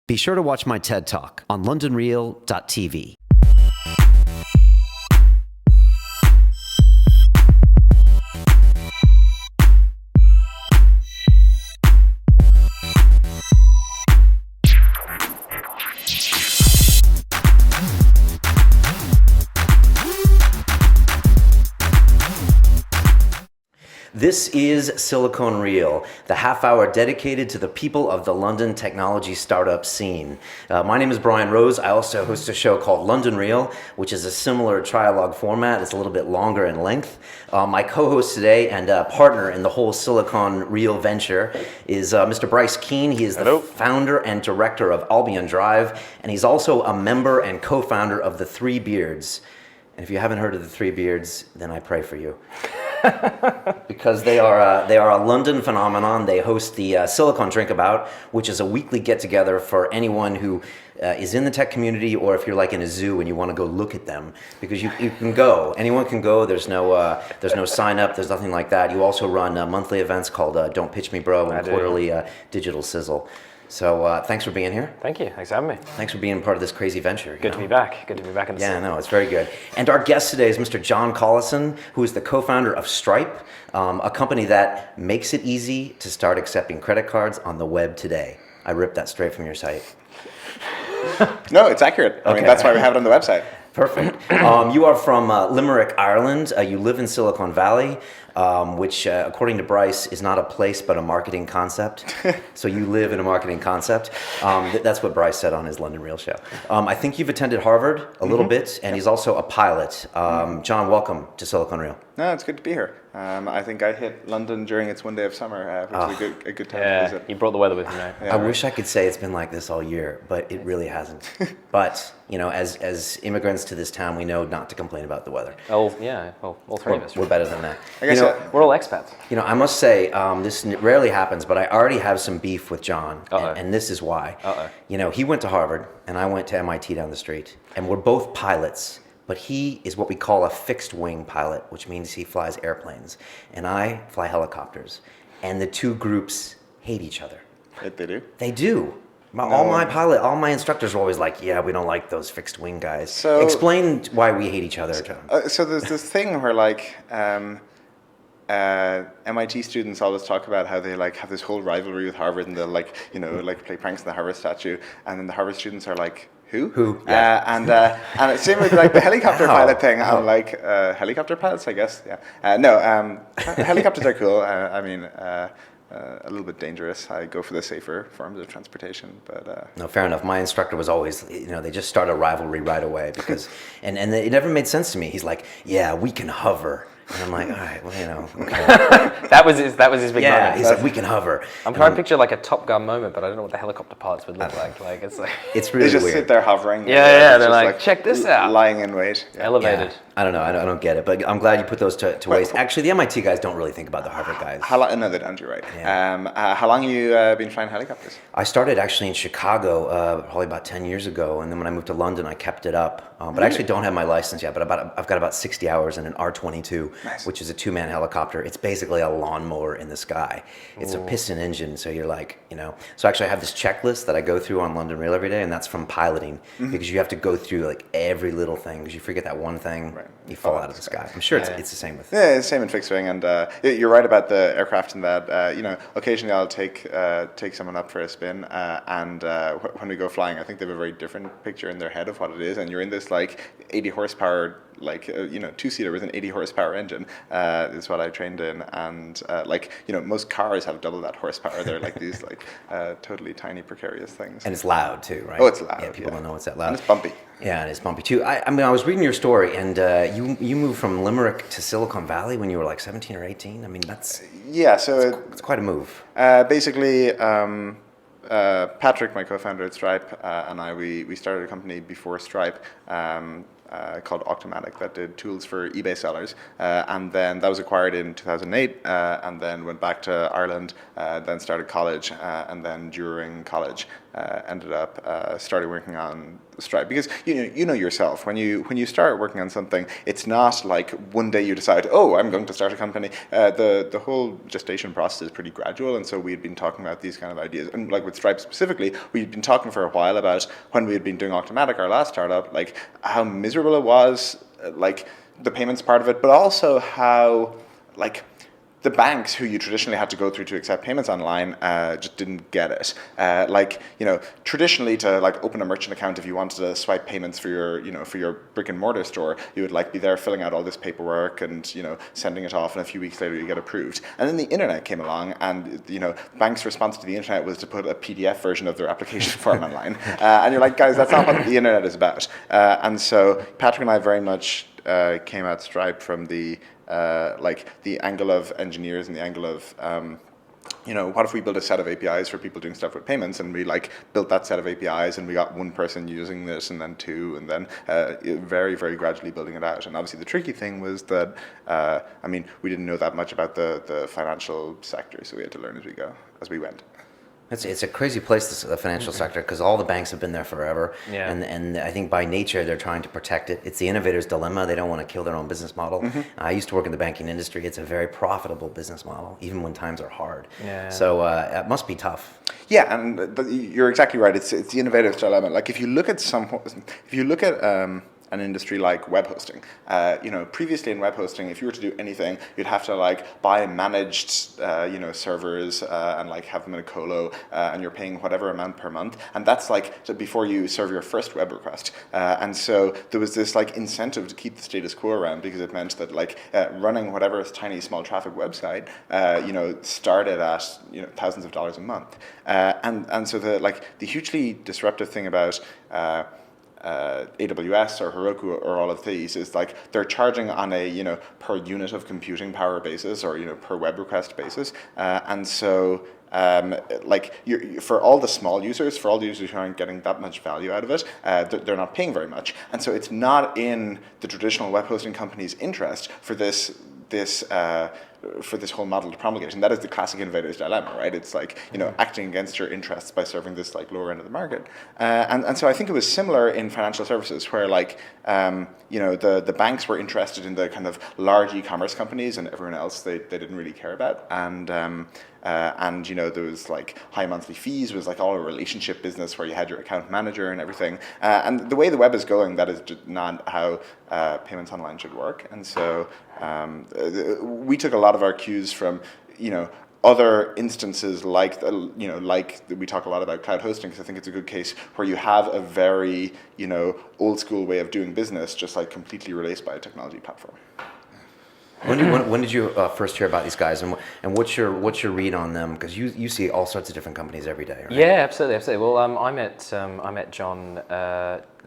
Be sure to watch my TED Talk on londonreal.tv. This is Silicon Reel, the half hour dedicated to the people of the London technology startup scene. My name is Brian Rose. I also host a show called London Reel, which is a similar trialogue format. It's a little bit longer in length. My co-host today and partner in the whole Silicon Reel venture is Mr. Bryce Keane. He is the founder and director of Albion Drive, and he's also a member and co-founder of the Three Beards. And if you haven't heard of the Three Beards, then I pray for you. Because they are a London phenomenon. They host the Silicon Drinkabout, which is a weekly get-together for anyone who is in the tech community, or if you're like in a zoo and you want to go look at them, because you can go. Anyone can go. There's no sign up. There's nothing like that. You also run monthly events called Don't Pitch Me Bro and quarterly Digital Sizzle. So thanks for being here. Thank you. Thanks for having me. Thanks for being part of this crazy venture. Good to be back. Good to be back in the Yeah, no, it's very good. And our guest today is Mr. John Collison, who is the co-founder of Stripe, a company that makes it easy to start accepting credit cards on the web today. I ripped that straight from your site. No, it's accurate. I mean, that's why we have it on the website. Perfect. You are from Limerick, Ireland. You live in Silicon Valley, which, according to Bryce, is not a place but a marketing concept. So you live in a marketing concept. That's what Bryce said on his London Reel show. I think you've attended Harvard a little bit, and he's also a pilot. John, welcome to Silicon Reel. No, it's good to be here. I think I hit London during its one day of summer, which is a good time to visit. You brought the weather with you now. Yeah, I wish I could say it's been like this all year, but it really hasn't. But, you know, as immigrants to this town, we know not to complain about the weather. Oh, yeah. Well, all three of us. We're better than that. I guess we're all expats. You know, I must say, this rarely happens, but I already have some beef with John, and this is why. You know, he went to Harvard, and I went to MIT down the street, and we're both pilots. But he is what we call a fixed wing pilot, which means he flies airplanes. And I fly helicopters. And the two groups hate each other. They do? They do. All my instructors are always like, yeah, we don't like those fixed wing guys. So, explain why we hate each other, John. So there's this thing where like MIT students always talk about how they like have this whole rivalry with Harvard, and they'll like, you know, like play pranks on the Harvard statue. And then the Harvard students are like, Who? Yeah. And it seemed like the helicopter pilot thing. I'm like, helicopter pilots, I guess. Yeah. No, helicopters are cool. I mean, a little bit dangerous. I go for the safer forms of transportation, but no, fair enough. My instructor was always, you know, they just start a rivalry right away because, and it never made sense to me. He's like, yeah, we can hover. And I'm like, all right, well, you know, okay. that was his big moment. Yeah, he's like, we can hover. I'm trying to picture like a Top Gun moment, but I don't know what the helicopter pilots would look like. Like it's it's really they just weird. sit there hovering. Yeah. They're like, check this out. Lying in wait. Yeah. Elevated. Yeah. I don't know. I don't get it, but I'm glad you put those to waste. Actually, the MIT guys don't really think about the Harvard guys. No, they don't. You're right. Yeah. How long have you been flying helicopters? I started actually in Chicago probably about 10 years ago, and then when I moved to London, I kept it up. But I actually don't have my license yet. But I've got about 60 hours in an R-22, which is a two-man helicopter. It's basically a lawnmower in the sky. It's a piston engine, so you're like, you know. So actually, I have this checklist that I go through on London Reel every day, and that's from piloting because you have to go through like every little thing because you forget that one thing, you fall out of the sky. I'm sure it's the same with. Yeah, it's the same in fixed wing, and you're right about the aircraft in that. You know, occasionally I'll take someone up for a spin, and when we go flying, I think they have a very different picture in their head of what it is, and you're in this like 80 horsepower, like you know, two-seater with an 80 horsepower engine is what I trained in, and like, you know, most cars have double that horsepower. They're like these like totally tiny precarious things. And it's loud too, right? Oh, it's loud. Yeah, people don't know it's that loud. And it's bumpy. Yeah, and it's bumpy too. I mean, I was reading your story, and you moved from Limerick to Silicon Valley when you were like 17 or 18. I mean, that's it's quite a move. Basically. Patrick, my co-founder at Stripe, and we started a company before Stripe called Automatic that did tools for eBay sellers, and then that was acquired in 2008, and then went back to Ireland, then started college, and then during college ended up starting working on Stripe, because you know yourself, when you start working on something, it's not like one day you decide, oh, I'm going to start a company. The whole gestation process is pretty gradual, and so we had been talking about these kind of ideas, and like with Stripe specifically, we'd been talking for a while about when we had been doing Automatic, our last startup, like how miserable it was, like the payments part of it, but also how like the banks who you traditionally had to go through to accept payments online just didn't get it. Like, traditionally to like open a merchant account, if you wanted to swipe payments for your brick and mortar store, you would like be there filling out all this paperwork and sending it off, and a few weeks later you get approved. And then the internet came along, and banks' response to the internet was to put a PDF version of their application form online. And you're like, guys, that's not what the internet is about. And so Patrick and I very much came at Stripe from the angle of engineers and the angle of what if we build a set of APIs for people doing stuff with payments, and we built that set of APIs, and we got one person using this, and then two, and then very, very gradually building it out. And obviously the tricky thing was that we didn't know that much about the financial sector, so we had to learn as we went. It's a crazy place, the financial sector, because all the banks have been there forever, and I think by nature they're trying to protect it. It's the innovator's dilemma. They don't want to kill their own business model. I used to work in the banking industry. It's a very profitable business model, even when times are hard. So it must be tough. Yeah, and you're exactly right. It's the innovator's dilemma. Like if you look at an industry like web hosting. Previously in web hosting, if you were to do anything, you'd have to buy managed, servers and have them in a colo, and you're paying whatever amount per month, and that's before you serve your first web request. And so there was this incentive to keep the status quo around, because it meant that running whatever tiny small traffic website, started at thousands of dollars a month, and so the hugely disruptive thing about AWS or Heroku or all of these is they're charging on a per unit of computing power basis, or per web request basis, and so for all the small users, for all the users who aren't getting that much value out of it, they're not paying very much, and so it's not in the traditional web hosting company's interest for this whole model to promulgate, and that is the classic innovator's dilemma, right? It's acting against your interests by serving this lower end of the market, and so I think it was similar in financial services, where the banks were interested in the kind of large e-commerce companies, and everyone else they didn't really care about, and there was high monthly fees, was all a relationship business where you had your account manager and everything, and the way the web is going, that is just not how payments online should work, and so we took a lot of our cues from other instances like we talk a lot about cloud hosting, because I think it's a good case where you have a very old school way of doing business just completely replaced by a technology platform. When did you first hear about these guys, and what's your read on them? Because you see all sorts of different companies every day, right? Yeah, absolutely. Well, I met John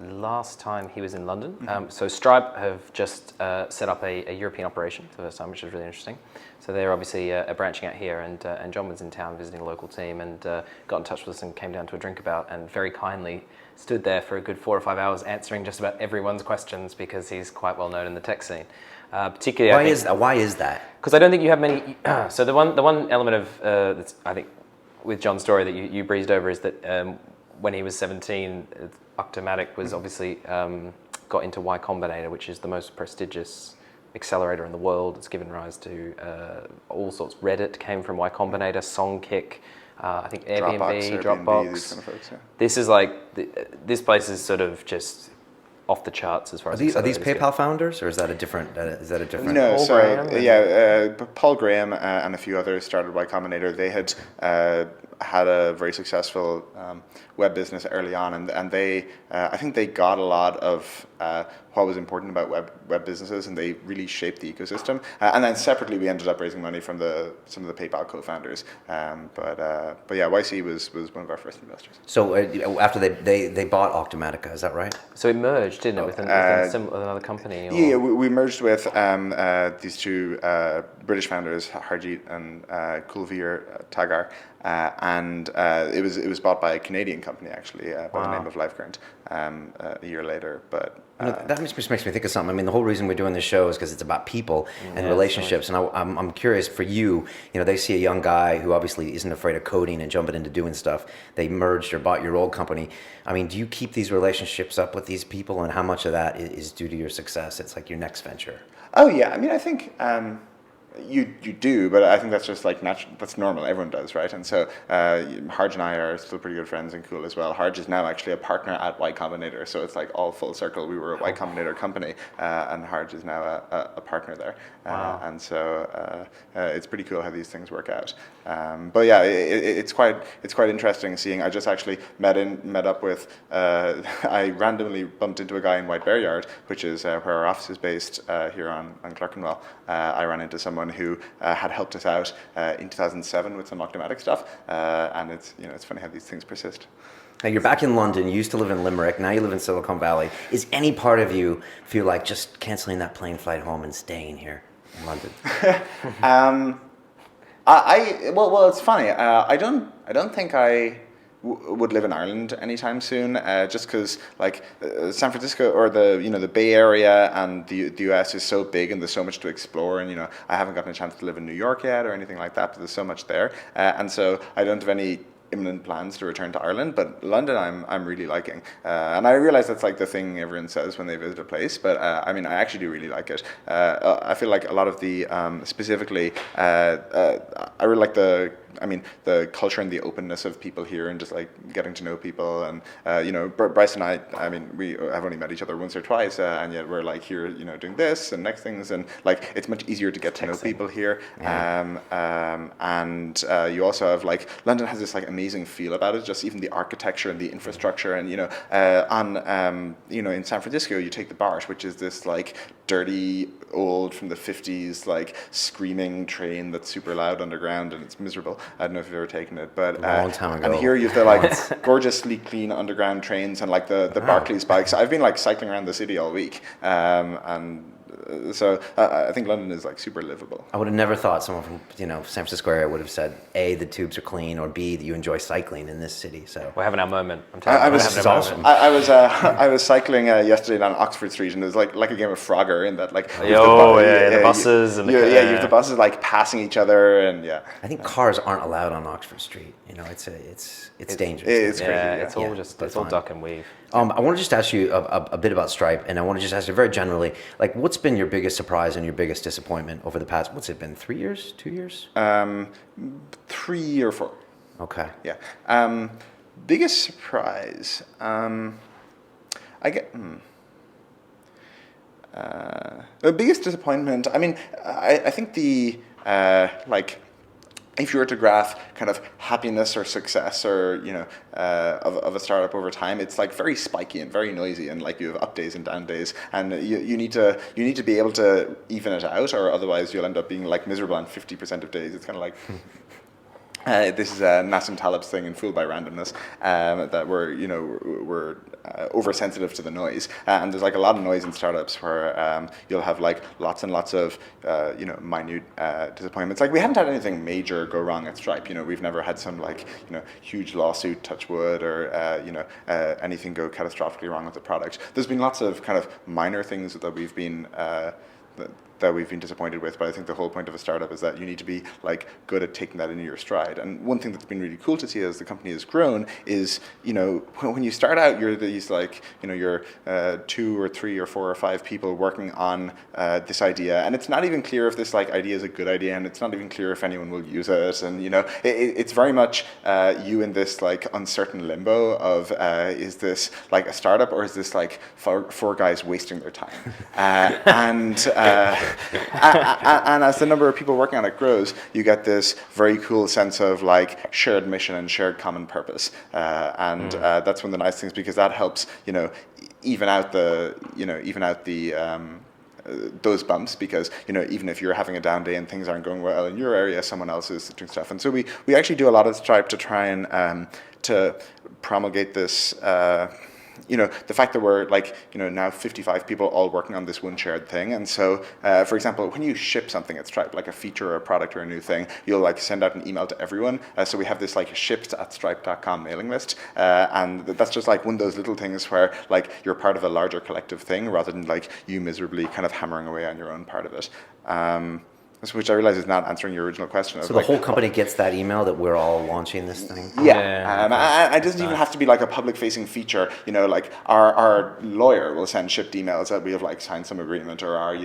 last time he was in London. So Stripe have just set up a European operation for the first time, which is really interesting. So they're obviously branching out here, and John was in town visiting a local team, and got in touch with us and came down to a Drinkabout, and very kindly stood there for a good 4 or 5 hours answering just about everyone's questions, because he's quite well known in the tech scene. Particularly, Why is that? Because I don't think you have many. So the one element of that's, I think, with John's story that you breezed over is that when he was 17, Automatic was obviously got into Y Combinator, which is the most prestigious accelerator in the world. It's given rise to all sorts. Reddit came from Y Combinator, Songkick, I think Airbnb, Dropbox. These kind of folks, yeah. This is this place is sort of just off the charts as far as Are these PayPal founders, or is that a different? No, Paul so Graham Paul Graham and a few others started Y Combinator. They had had a very successful web business early on, and they I think they got a lot of what was important about web businesses, and they really shaped the ecosystem. And then separately, we ended up raising money from some of the PayPal co-founders. But yeah, YC was one of our first investors. So after they bought Automatica, is that right? So it merged, didn't it, with another company? Or? Yeah, we merged with these two British founders, Harjeet and Kulveer Tagar, and it was bought by a Canadian company actually by the name of Levchin a year later. But that just makes me think of something. I mean, the whole reason we're doing this show is because it's about people and relationships. And I'm curious for you. They see a young guy who obviously isn't afraid of coding and jumping into doing stuff. They merged or bought your old company. I mean, do you keep these relationships up with these people, and how much of that is due to your success? It's like your next venture. Oh yeah, I mean, I think you do, but I think that's just like natural. That's normal. Everyone does, right? And so Harj and I are still pretty good friends and cool as well. Harj is now actually a partner at Y Combinator, so it's like all full circle. We were a Y Combinator company, and Harj is now a partner there. And so it's pretty cool how these things work out. But yeah, it's quite interesting seeing. I just actually met up with. I randomly bumped into a guy in White Bear Yard, which is where our office is based here on Clerkenwell. I ran into someone who had helped us out in 2007 with some automatic stuff, and it's funny how these things persist. Now you're back in London. You used to live in Limerick. Now you live in Silicon Valley. Is any part of you feel like just canceling that plane flight home and staying here in London? Well, it's funny. I don't think I would live in Ireland anytime soon, just because like San Francisco or the Bay Area and the US is so big and there's so much to explore, and I haven't gotten a chance to live in New York yet or anything like that, but there's so much there, and so I don't have any imminent plans to return to Ireland, but London I'm really liking, and I realize that's like the thing everyone says when they visit a place, but I mean I actually do really like it. I feel like a lot of the specifically I really like the culture and the openness of people here, and just like getting to know people, and Bryce and I mean we have only met each other once or twice, and yet we're like here doing this and next things, and like it's much easier to get to know people here. And you also have like London has this like amazing feel about it, just even the architecture and the infrastructure, and in San Francisco you take the BART, which is this like dirty old from the 50s like screaming train that's super loud underground and it's miserable. I don't know if you've ever taken it, but a long time ago. And here you have the like gorgeously clean underground trains and like the Barclays bikes. I've been like cycling around the city all week, and so I think London is like super livable. I would have never thought someone from San Francisco area would have said A, the tubes are clean, or B, that you enjoy cycling in this city. So we're having our moment. I'm telling you, this is awesome. I was cycling yesterday down Oxford Street, and it was like a game of Frogger in that like the buses and you have the buses like passing each other, and I think cars aren't allowed on Oxford Street. It's dangerous. It's crazy. It's all it's all duck and weave. I want to just ask you a bit about Stripe, and I want to just ask you very generally, like, what's been your biggest surprise and your biggest disappointment over the past, what's it been, 3 years, 2 years? 3 or 4. Okay. Yeah. Biggest surprise. The biggest disappointment. I mean, I think the if you were to graph kind of happiness or success or of a startup over time, it's like very spiky and very noisy, and like you have up days and down days, and you need to be able to even it out, or otherwise you'll end up being like miserable on 50% of days. It's kind of like this is Nassim Taleb's thing in Fooled by Randomness, that we're oversensitive to the noise, and there's like a lot of noise in startups where you'll have like lots and lots of minute disappointments. Like we haven't had anything major go wrong at Stripe. We've never had some like huge lawsuit, touch wood, or anything go catastrophically wrong with the product. There's been lots of kind of minor things that we've been disappointed with, but I think the whole point of a startup is that you need to be like good at taking that into your stride. And one thing that's been really cool to see as the company has grown is, when you start out, you're these like, you're 2 or 3 or 4 or 5 people working on this idea, and it's not even clear if this like idea is a good idea, and it's not even clear if anyone will use it, and it's very much you in this like uncertain limbo of is this like a startup, or is this like four guys wasting their time? And as the number of people working on it grows, you get this very cool sense of like shared mission and shared common purpose, and that's one of the nice things, because that helps even out the those bumps, because even if you're having a down day and things aren't going well in your area, someone else is doing stuff. And so we actually do a lot of Stripe to try and to promulgate this the fact that we're like, now 55 people all working on this one shared thing. And so, for example, when you ship something at Stripe, like a feature or a product or a new thing, you'll like send out an email to everyone. So we have this like shipped@stripe.com mailing list. And that's just like one of those little things where like you're part of a larger collective thing rather than like you miserably kind of hammering away on your own part of it. Which I realize is not answering your original question. So the whole company gets that email that we're all launching this thing? Yeah. It doesn't even have to be like a public-facing feature. Like our lawyer will send shipped emails that we have like signed some agreement, or our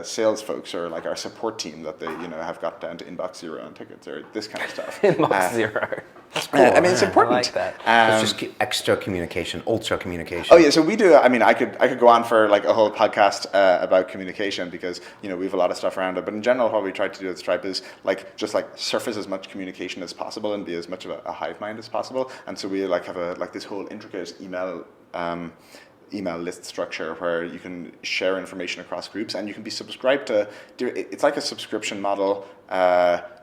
sales folks, or like our support team that they have got down to inbox zero on tickets, or this kind of stuff. Inbox zero. That's cool. It's important. I like that. It's just extra communication, ultra communication. Oh yeah, so we do. I could go on for like a whole podcast about communication, because we have a lot of stuff around it. But in general, what we try to do at Stripe is like just like surface as much communication as possible and be as much of a hive mind as possible. And so we like have this whole intricate email list structure where you can share information across groups, and you can be subscribed to. It's like a subscription model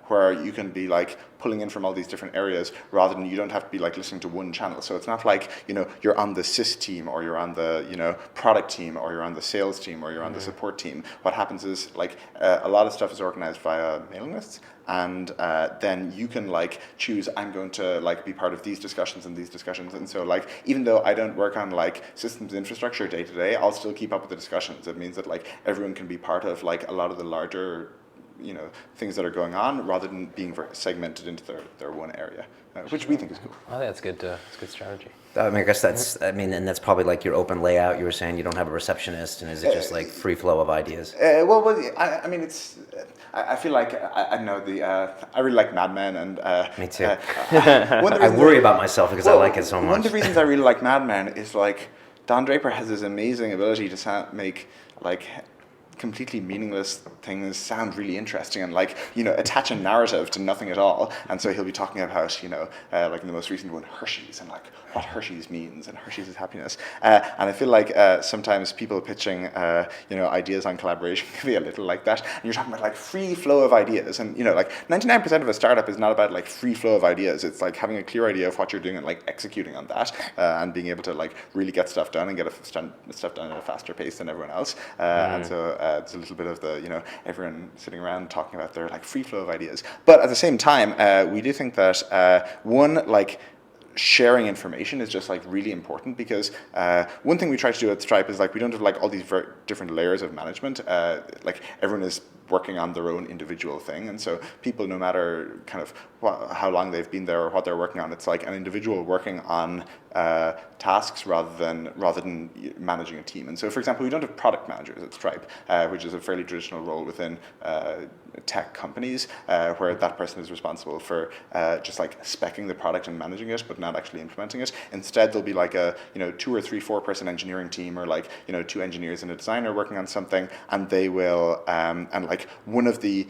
where you can be like pulling in from all these different areas, rather than you don't have to be like listening to one channel. So it's not like you're on the sys team, or you're on the product team, or you're on the sales team, or you're on the support team. What happens is like a lot of stuff is organized via mailing lists, and then you can like choose, I'm going to like be part of these discussions and these discussions. And so like even though I don't work on like systems infrastructure day to day, I'll still keep up with the discussions. It means that like everyone can be part of like a lot of the larger things that are going on, rather than being very segmented into their one area, which we think is cool. I think that's good. It's good strategy. I guess and that's probably like your open layout. You were saying you don't have a receptionist, and is it just like free flow of ideas? I feel like I know I really like Mad Men, and Me too. I worry about myself because I like it so much. One of the reasons I really like Mad Men is like Don Draper has this amazing ability to make like completely meaningless things sound really interesting, and like attach a narrative to nothing at all. And so he'll be talking about like in the most recent one, Hershey's, and like what Hershey's means, and Hershey's is happiness. And I feel like sometimes people pitching ideas on collaboration can be a little like that. And you're talking about like free flow of ideas, and like 99% of a startup is not about like free flow of ideas. It's like having a clear idea of what you're doing and like executing on that, and being able to like really get stuff done and get stuff done at a faster pace than everyone else. And so it's a little bit of the everyone sitting around talking about their like free flow of ideas. But at the same time, we do think that one, like sharing information is just like really important, because one thing we try to do at Stripe is like we don't have like all these very different layers of management. Like everyone is working on their own individual thing, and so people, no matter kind of how long they've been there or what they're working on, it's like an individual working on tasks rather than managing a team. And so, for example, we don't have product managers at Stripe, which is a fairly traditional role within tech companies, where that person is responsible for just like speccing the product and managing it, but not actually implementing it. Instead, there'll be like a 2 or 3, 4 person engineering team, or like 2 engineers and a designer working on something, and they will and like one of the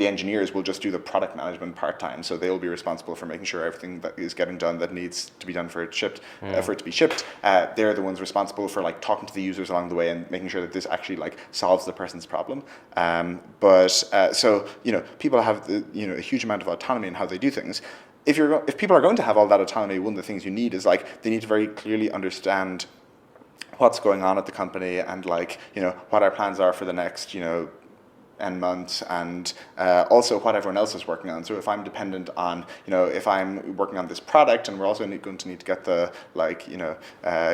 engineers will just do the product management part-time, so they'll be responsible for making sure everything that is getting done that needs to be done for it to be shipped. They're the ones responsible for like talking to the users along the way and making sure that this actually like solves the person's problem. So people have a huge amount of autonomy in how they do things. If people are going to have all that autonomy, one of the things you need is like they need to very clearly understand what's going on at the company, and like what our plans are for the next N months, and also what everyone else is working on. So if I'm dependent on if I'm working on this product, and we're also going to need to get the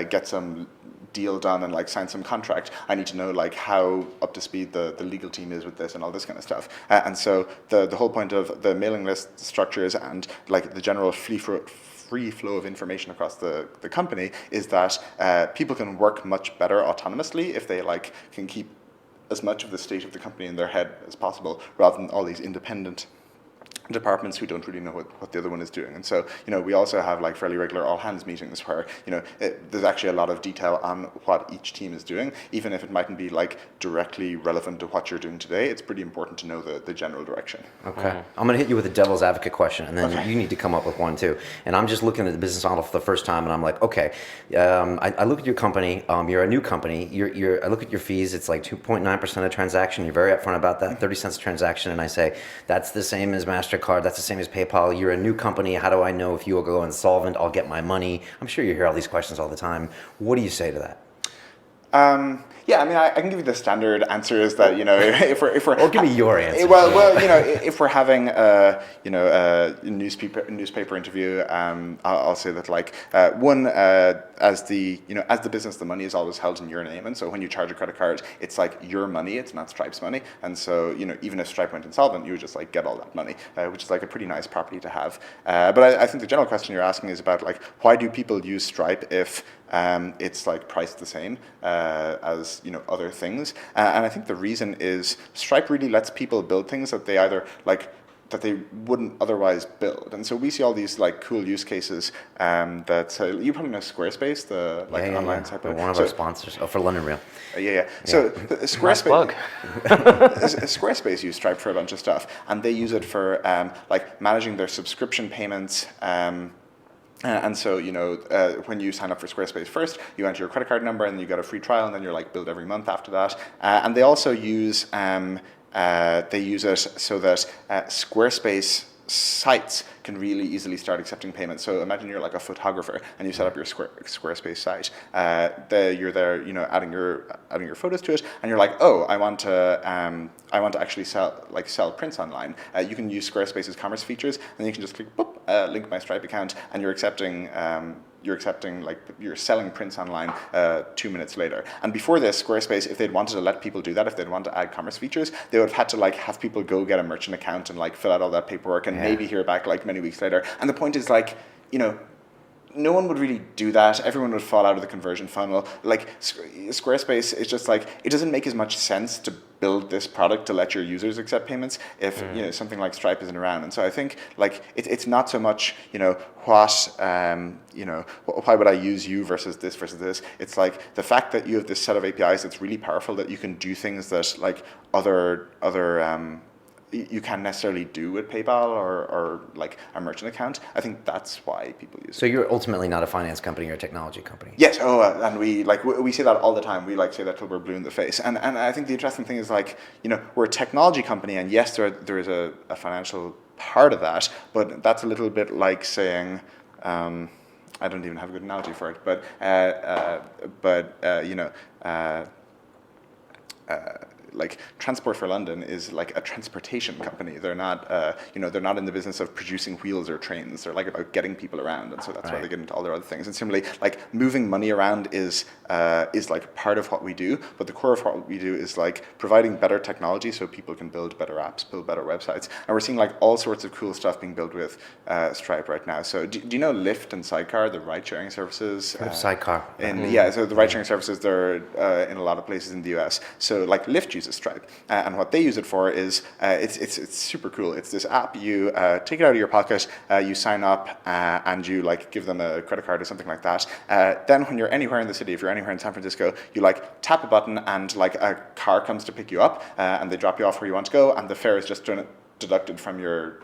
get some deal done and like sign some contract, I need to know like how up to speed the legal team is with this and all this kind of stuff. And so the whole point of the mailing list structures and like the general free flow of information across the company is that people can work much better autonomously if they like can keep as much of the state of the company in their head as possible, rather than all these independent departments who don't really know what the other one is doing. And so, we also have like fairly regular all hands meetings where, there's actually a lot of detail on what each team is doing, even if it mightn't be like directly relevant to what you're doing today. It's pretty important to know the general direction. Okay. I'm going to hit you with a devil's advocate question, and then you need to come up with one too. And I'm just looking at the business model for the first time, and I'm like, okay, I look at your company. You're a new company. I look at your fees. It's like 2.9% of transaction. You're very upfront about that. 30 cents a transaction, and I say that's the same as MasterCard credit card. That's the same as PayPal. You're a new company. How do I know if you will go insolvent? I'll get my money. I'm sure you hear all these questions all the time. What do you say to that? Yeah, I mean, I can give you the standard answer is that, if we're Or give me your answer. Well, if we're having a newspaper interview, I'll say that one, as the business, the money is always held in your name, and so when you charge a credit card, it's like your money, it's not Stripe's money, and so even if Stripe went insolvent, you would just get all that money, which is a pretty nice property to have. But I think the general question you're asking is about why do people use Stripe if it's priced the same as other things, and I think the reason is Stripe really lets people build things that they either that they wouldn't otherwise build, and so we see all these cool use cases that you probably know Squarespace, the online site. One of our sponsors for London Real. Yeah. So Squarespace, plug. Squarespace use Stripe for a bunch of stuff, and they use it for managing their subscription payments. And so, when you sign up for Squarespace first, you enter your credit card number and you get a free trial, and then you're billed every month after that. And they also use it so that Squarespace sites can really easily start accepting payments. So imagine you're a photographer and you set up your Squarespace site. You're there, adding your photos to it, and you're oh, I want to actually sell prints online. You can use Squarespace's commerce features, and you can just click boop, link my Stripe account, and you're accepting. You're selling prints online 2 minutes later. And before this, Squarespace, if they'd wanted to let people do that, if they'd want to add commerce features, they would have had to have people go get a merchant account and fill out all that paperwork and maybe hear back many weeks later. And the point is no one would really do that. Everyone would fall out of the conversion funnel. Squarespace is just it doesn't make as much sense to build this product to let your users accept payments if something like Stripe isn't around. And so I think it's not so much why would I use you versus this versus this. It's the fact that you have this set of APIs that's really powerful, that you can do things that other you can't necessarily do with PayPal or a merchant account. I think that's why people use it. So you're ultimately not a finance company, you're a technology company. Yes. And we say that all the time. We say that till we're blue in the face. And I think the interesting thing is we're a technology company, and yes, there is a financial part of that, but that's a little bit like saying, I don't even have a good analogy for it, but Transport for London is a transportation company. They're not, they're not in the business of producing wheels or trains. They're about getting people around, and so that's why they get into all their other things. And similarly, moving money around is part of what we do, but the core of what we do is providing better technology so people can build better apps, build better websites, and we're seeing all sorts of cool stuff being built with Stripe right now. So do you know Lyft and Sidecar, the ride-sharing services? Sidecar. So the ride-sharing services, they're in a lot of places in the US. So Lyft uses Stripe, and what they use it for is it's super cool. It's this app. You take it out of your pocket, you sign up, and you give them a credit card or something like that. Then when you're anywhere in the city, if you're anywhere in San Francisco, you tap a button, and a car comes to pick you up, and they drop you off where you want to go, and the fare is just deducted from your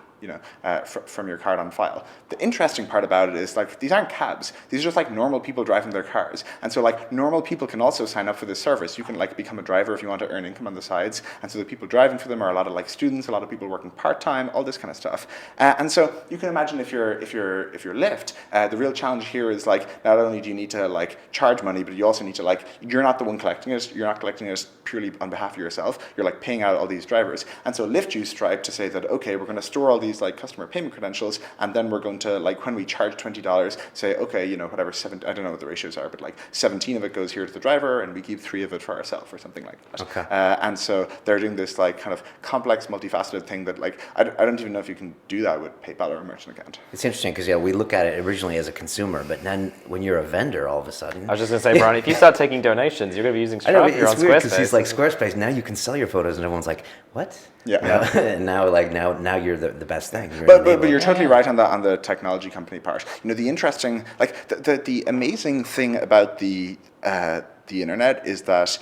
from your card on file. The interesting part about it is these aren't cabs. These are just normal people driving their cars. And so normal people can also sign up for this service. You can become a driver if you want to earn income on the sides. And so the people driving for them are a lot of students, a lot of people working part-time, all this kind of stuff. And so you can imagine if you're Lyft, the real challenge here is not only do you need to charge money, but you also need to you're not the one collecting it. You're not collecting it purely on behalf of yourself. You're paying out all these drivers. And so Lyft used Stripe to say that, okay, we're going to store all these customer payment credentials, and then we're going to when we charge $20, say, okay, whatever, I don't know what the ratios are, but 17 of it goes here to the driver, and we keep 3 of it for ourselves, or something like that. Okay. And so they're doing this kind of complex, multifaceted thing that I don't even know if you can do that with PayPal or a merchant account. It's interesting because we look at it originally as a consumer, but then when you're a vendor, all of a sudden. I was just going to say, Brian, if you start taking donations, you're going to be using Stripe. I know, you're on it's weird Squarespace. because he's Squarespace. Now you can sell your photos, and everyone's like, "What?" Yeah. And now you're the best thing. But you're totally right on the technology company part. The interesting, the amazing thing about the internet is that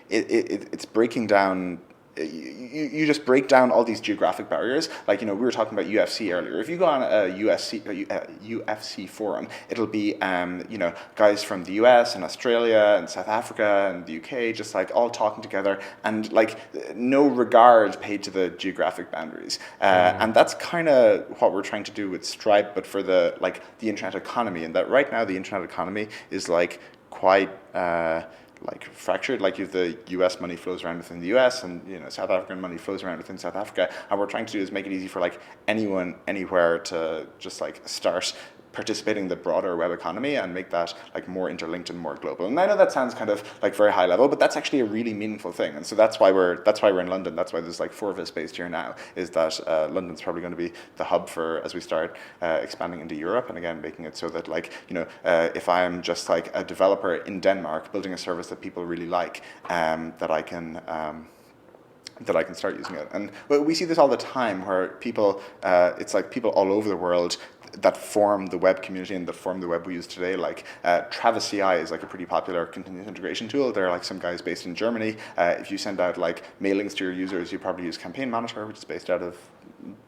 it's breaking down you just break down all these geographic barriers. Like, we were talking about UFC earlier. If you go on a UFC forum, it'll be, guys from the US and Australia and South Africa and the UK, just like all talking together, and like no regard paid to the geographic boundaries. And that's kind of what we're trying to do with Stripe, but for the internet economy. And that right now the internet economy is like quite fractured. Like, if the US money flows around within the US, and South African money flows around within South Africa, and what we're trying to do is make it easy for like anyone anywhere to just like start participating in the broader web economy and make that like more interlinked and more global. And I know that sounds kind of like very high level, but that's actually a really meaningful thing. And so that's why we're in London. That's why there's like 4 of us based here now, is that London's probably going to be the hub for, as we start expanding into Europe, and again making it so that like if I am just like a developer in Denmark building a service that people really like, that I can start using it. And we see this all the time, where people, it's like people all over the world that form the web community and that form the web we use today. Like Travis CI is like a pretty popular continuous integration tool. There are like some guys based in Germany. If you send out like mailings to your users, you probably use Campaign Monitor, which is based out of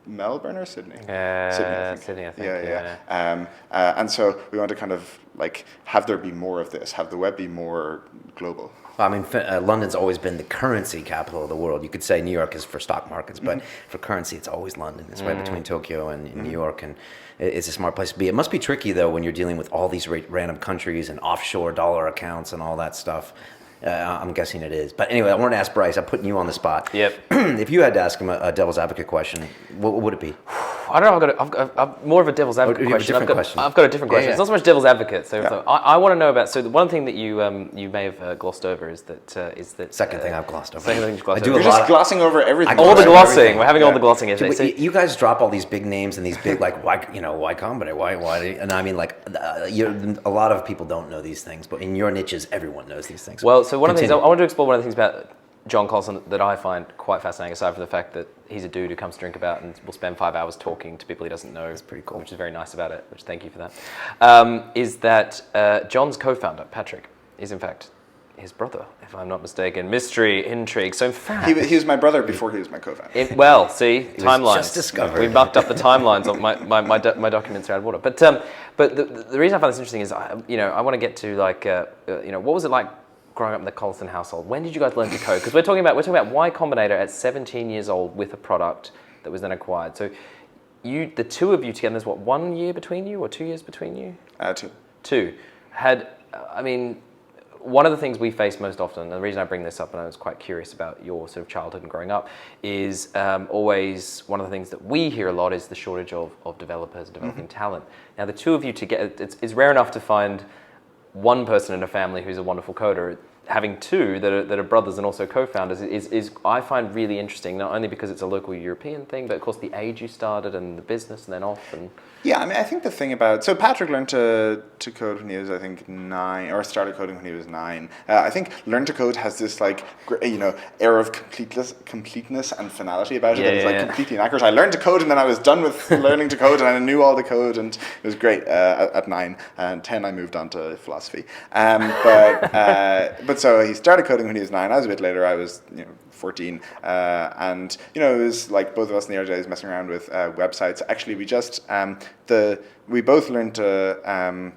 Melbourne or Sydney? Sydney, I think. Yeah. And so we want to kind of like have there be more of this, have the web be more global. I mean, London's always been the currency capital of the world. You could say New York is for stock markets, but for currency, it's always London. It's right between Tokyo and New York, and it's a smart place to be. It must be tricky, though, when you're dealing with all these random countries and offshore dollar accounts and all that stuff. I'm guessing it is. But anyway, I wanted to ask Bryce, I'm putting you on the spot. Yep. If you had to ask him a devil's advocate question, what would it be? I don't know. I've more of a devil's advocate question. I've got a different question. Yeah. It's not so much devil's advocate. So I want to know about. So the one thing that you may have glossed over is that Second thing I've glossed over. Second thing you've glossed I do over. You're just glossing over everything. All the glossing. We're having all the glossing. You guys drop all these big names and these big like why Combinator, why and I mean like a lot of people don't know these things, but in your niches everyone knows these things. Well, so one of the things I want to explore, one of the things about John Collison that I find quite fascinating, aside from the fact that he's a dude who comes to drink about and will spend 5 hours talking to people he doesn't know. That's pretty cool. Which is very nice about it, which thank you for that. Is that John's co-founder, Patrick, is in fact his brother, if I'm not mistaken. Mystery, intrigue. So in fact... He was my brother before he was my co-founder. Well, see, timelines. Just discovered. We mucked up the timelines. My documents are out of order. But the reason I find this interesting is, I want to get to like, what was it like growing up in the Collison household? When did you guys learn to code? Because we're talking about Y Combinator at 17 years old with a product that was then acquired. So the two of you together, there's what, 1 year between you or 2 years between you? 2. 2. One of the things we face most often, and the reason I bring this up, and I was quite curious about your sort of childhood and growing up, is always one of the things that we hear a lot is the shortage of developers, developing talent. Now, the two of you together, it's rare enough to find one person in a family who's a wonderful coder. Having 2 that are brothers and also co-founders is I find really interesting, not only because it's a local European thing, but of course the age you started and the business and then off. And yeah, I mean, I think the thing about... So Patrick learned to code when he was, I think, 9, or started coding when he was 9. I think learn to code has this, like, air of completeness and finality about it that is, like, completely inaccurate. I learned to code and then I was done with learning to code and I knew all the code and it was great at 9. And 10, I moved on to philosophy. But so he started coding when he was 9. I was a bit later. I was, 14. And, it was like both of us in the early days messing around with websites. Actually, we just... we both learned to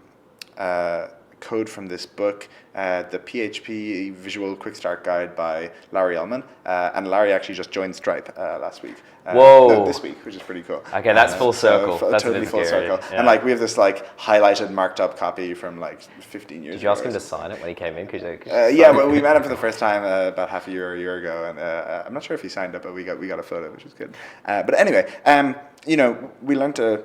code from this book, the PHP Visual Quick Start Guide by Larry Ellman. And Larry actually just joined Stripe last week. This week, which is pretty cool. Okay, that's full circle. That's totally full circle. Yeah. And like we have this like highlighted, marked up copy from like 15 years ago. Did you ask him to sign it when he came in? Well, we met him for the first time about half a year ago, and I'm not sure if he signed up, but we got a photo, which was good. But anyway, we learned to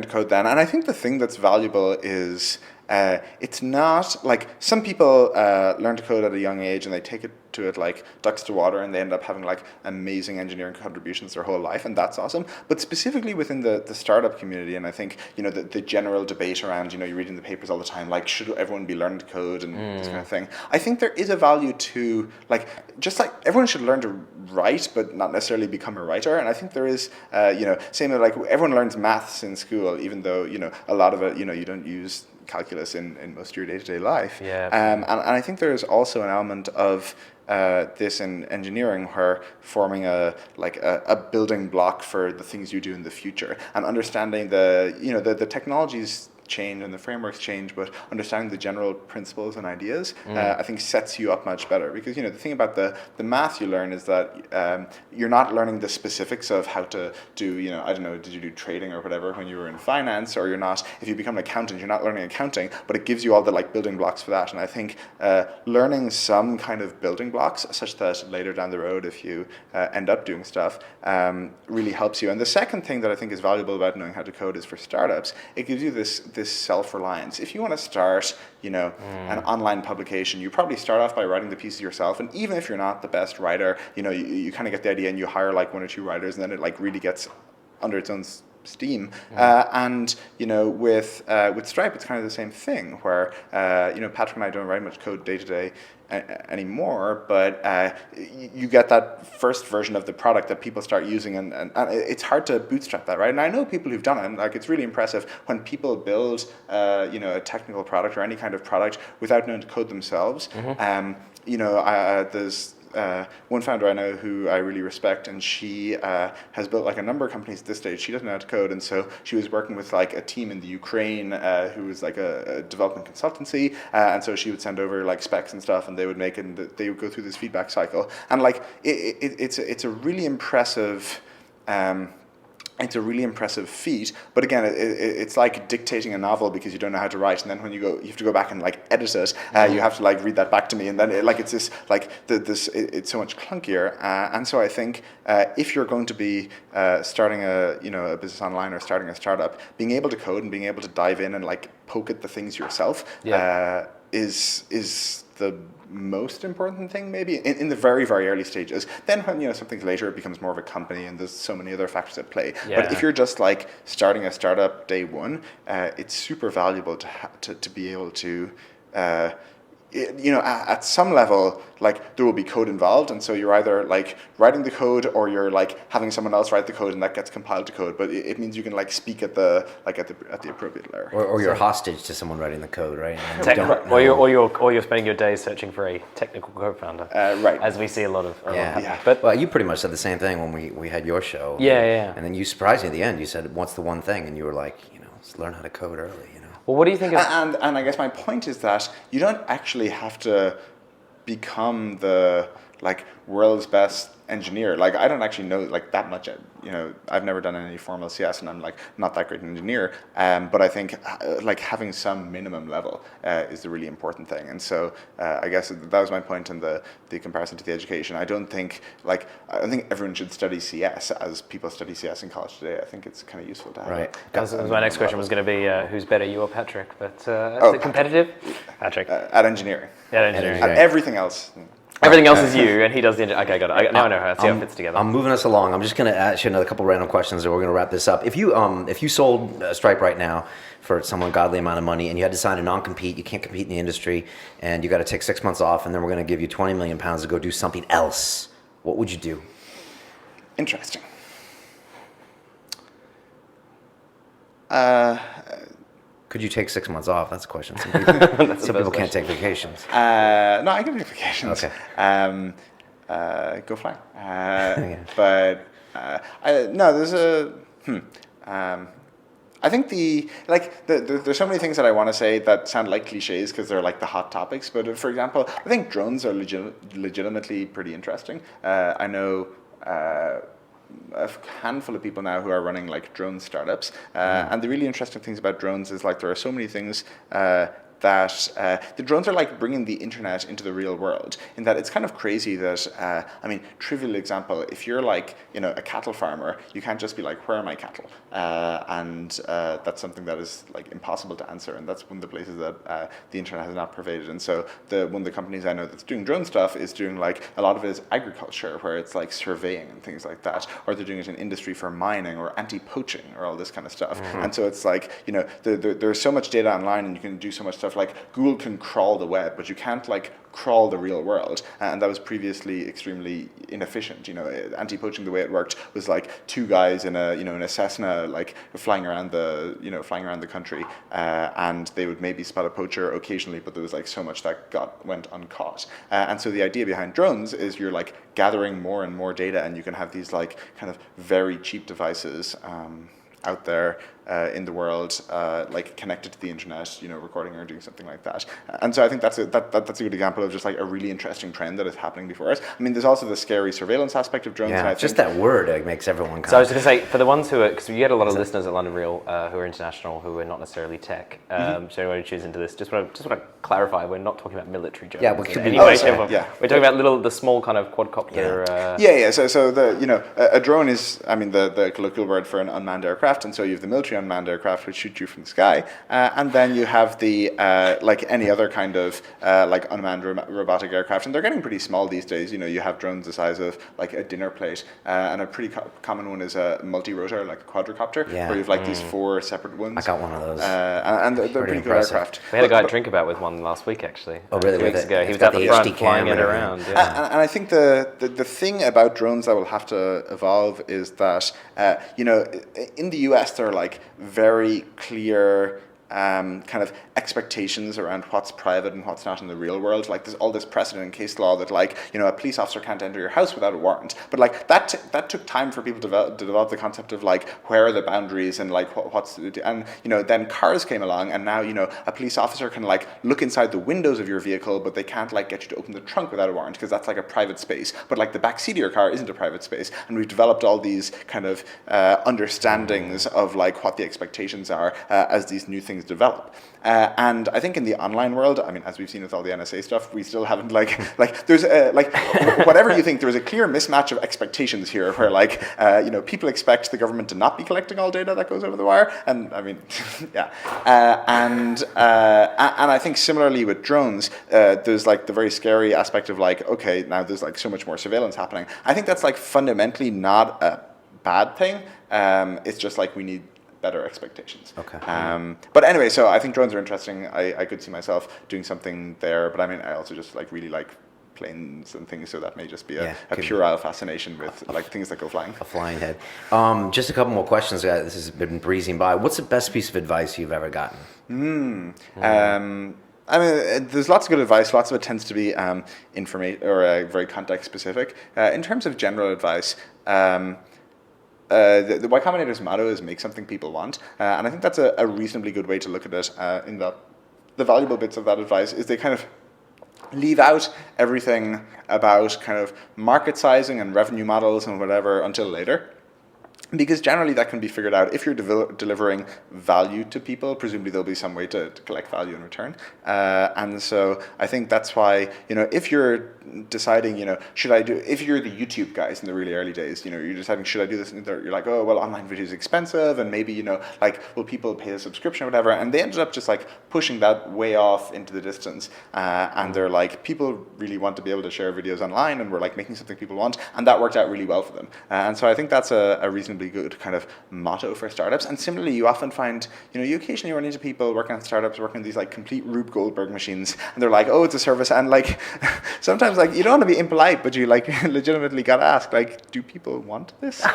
code then, and I think the thing that's valuable is it's not like some people learn to code at a young age and they take it to it like ducks to water and they end up having like amazing engineering contributions their whole life, and that's awesome. But specifically within the startup community, and I think the general debate around you're reading the papers all the time, like should everyone be learning to code and this kind of thing, I think there is a value to like just like everyone should learn to write but not necessarily become a writer. And I think there is same like everyone learns maths in school, even though a lot of it you don't use calculus in most of your day-to-day life. Yeah. And I think there is also an element of this in engineering, where forming a building block for the things you do in the future, and understanding the technologies change and the frameworks change, but understanding the general principles and ideas, I think sets you up much better. Because the thing about the math you learn is that you're not learning the specifics of how to do, I don't know, did you do trading or whatever when you were in finance, or you're not, if you become an accountant, you're not learning accounting, but it gives you all the building blocks for that. And I think learning some kind of building blocks such that later down the road, if you end up doing stuff, really helps you. And the second thing that I think is valuable about knowing how to code is for startups, it gives you this self-reliance. If you want to start, an online publication, you probably start off by writing the pieces yourself. And even if you're not the best writer, you kind of get the idea and you hire one or two writers, and then it really gets under its own steam. And with Stripe, it's kind of the same thing, where Patrick and I don't write much code day to day anymore, but you get that first version of the product that people start using, and it's hard to bootstrap that, right? And I know people who've done it, and it's really impressive when people build a technical product or any kind of product without knowing to code themselves. There's one founder I know who I really respect, and she has built a number of companies at this stage. She doesn't know how to code, and so she was working with a team in the Ukraine who was a development consultancy, and so she would send over specs and stuff, and they would make it, and they would go through this feedback cycle, and it's a really impressive. It's a really impressive feat, but again, it's like dictating a novel because you don't know how to write, and then when you have to go back and edit it. You have to read that back to me, and then it's this it's so much clunkier. And so I think if you're going to be starting a business online or starting a startup, being able to code and being able to dive in and poke at the things yourself is the most important thing, maybe in the very, very early stages. Then when something later, it becomes more of a company, and there's so many other factors at play. But if you're just starting a startup day one, it's super valuable to be able to at some level, there will be code involved, and so you're either writing the code, or you're having someone else write the code, and that gets compiled to code. But it means you can speak at the appropriate layer. Or you're hostage to someone writing the code, right? Or you're spending your days searching for a technical co-founder, right? As we see a lot of. But you pretty much said the same thing when we had your show. And then you surprised me at the end. You said, "What's the one thing?" And you were like, "Let's learn how to code early." Well, what do you think of... And I guess my point is that you don't actually have to become the world's best engineer. I don't actually know that much. I've never done any formal CS, and I'm not that great an engineer. But I think having some minimum level is the really important thing. And so I guess that was my point in the comparison to the education. I don't think I think everyone should study CS as people study CS in college today. I think it's kind of useful to have. Right. My next question was going to be who's better, you or Patrick? But is it competitive? Patrick. At engineering. At engineering. At everything else. Everything else is you, and he does the engineering. Okay, got it. Now I know how it fits together. I'm moving us along. I'm just going to ask you another couple random questions, and we're going to wrap this up. If you sold Stripe right now for some ungodly amount of money, and you had to sign a non-compete, you can't compete in the industry, and you got to take 6 months off, and then we're going to give you 20 million pounds to go do something else, what would you do? Interesting. Could you take 6 months off? That's a question. Some people can't take vacations. No, I can take vacations. Okay. Go flying. But no, there's a. I think there's so many things that I want to say that sound like cliches because they're the hot topics. But for example, I think drones are legitimately pretty interesting. I know. A handful of people now who are running drone startups, and the really interesting things about drones is there are so many things that the drones are bringing the internet into the real world, in that it's kind of crazy that, trivial example, if you're a cattle farmer, you can't just be where are my cattle? And that's something that is impossible to answer, and that's one of the places that the internet has not pervaded. And so one of the companies I know that's doing drone stuff is doing a lot of it is agriculture, where it's surveying and things like that, or they're doing it in industry for mining or anti-poaching or all this kind of stuff. And so it's there's so much data online, and you can do so much stuff of like Google can crawl the web, but you can't like crawl the real world, and that was previously extremely inefficient. Anti-poaching, the way it worked was like two guys in a Cessna, like flying around the country, and they would maybe spot a poacher occasionally, but there was like so much that went uncaught. And so the idea behind drones is you're like gathering more and more data, and you can have these like kind of very cheap devices out there in the world, like connected to the internet, recording or doing something like that. And so I think that's a good example of just like a really interesting trend that is happening before us. I mean, there's also the scary surveillance aspect of drones. Yeah, and I just think that word makes everyone kind So I was going to say, for the ones who are, because you get a lot of listeners at London Real who are international, who are not necessarily tech. So anyone who tunes into this, just want to clarify, we're not talking about military drones. Yeah, we could be. Anyway, yeah. We're talking about the small kind of quadcopter. Yeah. So the a drone is, I mean, the colloquial word for an unmanned aircraft, and so you have the military unmanned aircraft which shoot you from the sky, and then you have the like any other kind of like unmanned robotic aircraft, and they're getting pretty small these days. You have drones the size of like a dinner plate, and a pretty common one is a multi-rotor, like a quadricopter, where you have like these 4 separate ones. I got one of those. And they're pretty good impressive. aircraft. We had a guy drink about with one last week, actually. Oh, really? 2 weeks With it? ago. He It's was got out the the front HD flying cam it and around. everything. Yeah. And I think the thing about drones that will have to evolve is that, in the US, there are like very clear kind of expectations around what's private and what's not in the real world. Like there's all this precedent in case law that like, a police officer can't enter your house without a warrant. But like that took time for people to develop the concept of like, where are the boundaries and like what's, and then cars came along, and now, a police officer can like look inside the windows of your vehicle, but they can't like get you to open the trunk without a warrant, because that's like a private space. But like the back seat of your car isn't a private space. And we've developed all these kind of understandings of like what the expectations are as these new things develop. And I think in the online world, I mean, as we've seen with all the NSA stuff, we still haven't like there's like whatever you think, there is a clear mismatch of expectations here, where like people expect the government to not be collecting all data that goes over the wire, and I mean, yeah, and I think similarly with drones, there's like the very scary aspect of like, okay, now there's like so much more surveillance happening. I think that's like fundamentally not a bad thing. It's just like we need better expectations. Okay. But anyway, so I think drones are interesting. I could see myself doing something there, but I mean, I also just like really like planes and things, so that may just be a puerile fascination with like things that go flying. A flying head. Just a couple more questions. This has been breezing by. What's the best piece of advice you've ever gotten? I mean, there's lots of good advice. Lots of it tends to be very context specific. In terms of general advice, the Y Combinator's motto is make something people want, and I think that's a reasonably good way to look at it. In that the valuable bits of that advice is they kind of leave out everything about kind of market sizing and revenue models and whatever until later. Because generally that can be figured out if you're delivering value to people. Presumably there'll be some way to collect value in return, and so I think that's why if you're deciding if you're the YouTube guys in the really early days, you're deciding should I do this, and you're like, oh well, online video is expensive, and maybe like will people pay a subscription or whatever, and they ended up just like pushing that way off into the distance, and they're like, people really want to be able to share videos online, and we're like making something people want, and that worked out really well for them, and so I think that's a reasonably good kind of motto for startups. And similarly, you often find, you occasionally run into people working on startups, working on these like complete Rube Goldberg machines, and they're like, oh, it's a service, and like sometimes like you don't want to be impolite, but you like legitimately got to ask, like, do people want this?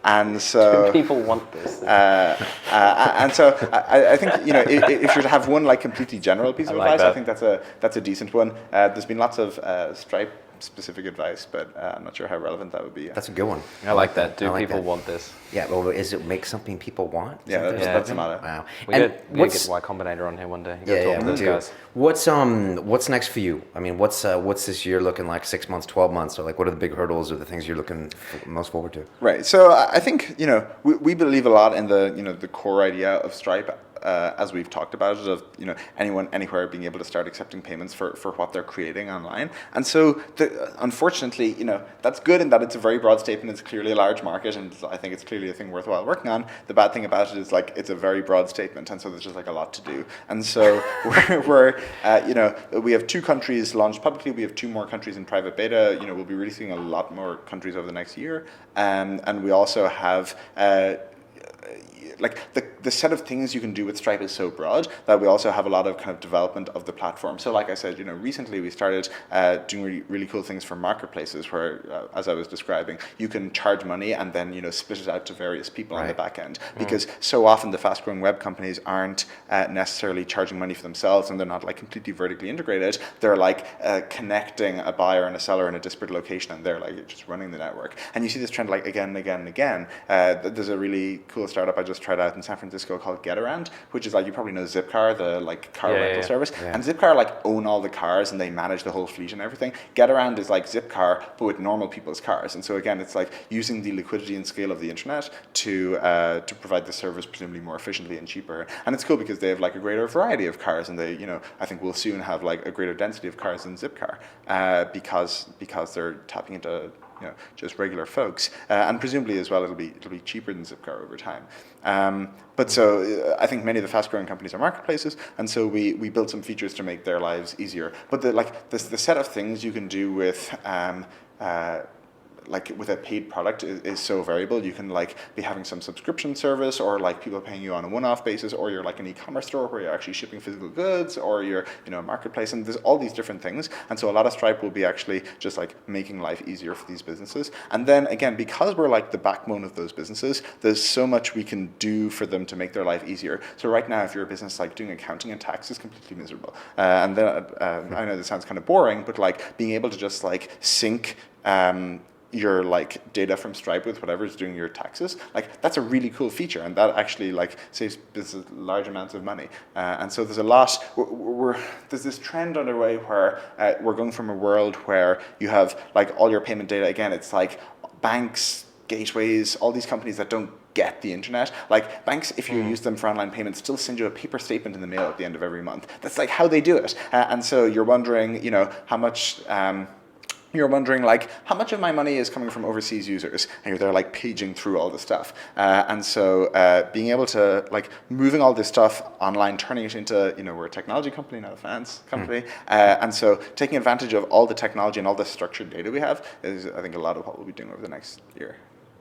And so do people want this? And so I think if you're to have one like completely general piece of advice, I think that's a decent one. There's been lots of Stripe specific advice, but I'm not sure how relevant that would be. That's a good one. I like that. Do people want this? Yeah, well, is it make something people want? Yeah, that's the motto. Wow. We gotta get Y Combinator on here one day. Yeah, those guys. What's next for you? I mean, what's this year looking like? 6 months, 12 months, or like what are the big hurdles or the things you're looking most forward to? Right. So I think we believe a lot in the core idea of Stripe. As we've talked about it, of anyone anywhere being able to start accepting payments for what they're creating online. And so unfortunately that's good in that it's a very broad statement, it's clearly a large market, and I think it's clearly a thing worthwhile working on. The bad thing about it is like it's a very broad statement, and so there's just like a lot to do. And so we have 2 countries launched publicly, we have 2 more countries in private beta. We'll be releasing a lot more countries over the next year, and we also have like the set of things you can do with Stripe is so broad that we also have a lot of kind of development of the platform. So like I said, recently we started doing really cool things for marketplaces where, as I was describing, you can charge money and then split it out to various people on the back end, because so often the fast growing web companies aren't necessarily charging money for themselves, and they're not like completely vertically integrated. They're like connecting a buyer and a seller in a disparate location, and they're like just running the network. And you see this trend like again and again and again. There's a really cool startup I just tried out in San Francisco called Getaround, which is like, you probably know Zipcar, the like car rental service. And Zipcar like own all the cars and they manage the whole fleet and everything. Getaround is like Zipcar but with normal people's cars. And so again, it's like using the liquidity and scale of the internet to provide the service presumably more efficiently and cheaper. And it's cool because they have like a greater variety of cars, and they I think will soon have like a greater density of cars than Zipcar, because they're tapping into just regular folks, and presumably as well it'll be cheaper than Zipcar over time. But so I think many of the fast-growing companies are marketplaces, and so we built some features to make their lives easier. But the set of things you can do with like with a paid product is so variable. You can like be having some subscription service, or like people paying you on a one-off basis, or you're like an e-commerce store where you're actually shipping physical goods, or you're a marketplace, and there's all these different things. And so a lot of Stripe will be actually just like making life easier for these businesses. And then again, because we're like the backbone of those businesses, there's so much we can do for them to make their life easier. So right now, if you're a business like doing accounting and tax is completely miserable. And then I know this sounds kind of boring, but like being able to just like sync your like data from Stripe with whatever's doing your taxes, like that's a really cool feature, and that actually like saves business large amounts of money. And so there's a lot. There's this trend underway where we're going from a world where you have like all your payment data. Again, it's like banks, gateways, all these companies that don't get the internet. Like banks, if you use them for online payments, still send you a paper statement in the mail at the end of every month. That's like how they do it. And so you're wondering, how much. You're wondering like, how much of my money is coming from overseas users? And you're there like paging through all the stuff. And so being able to like moving all this stuff online, turning it into, we're a technology company, not a finance company. And so taking advantage of all the technology and all the structured data we have is, I think, a lot of what we'll be doing over the next year.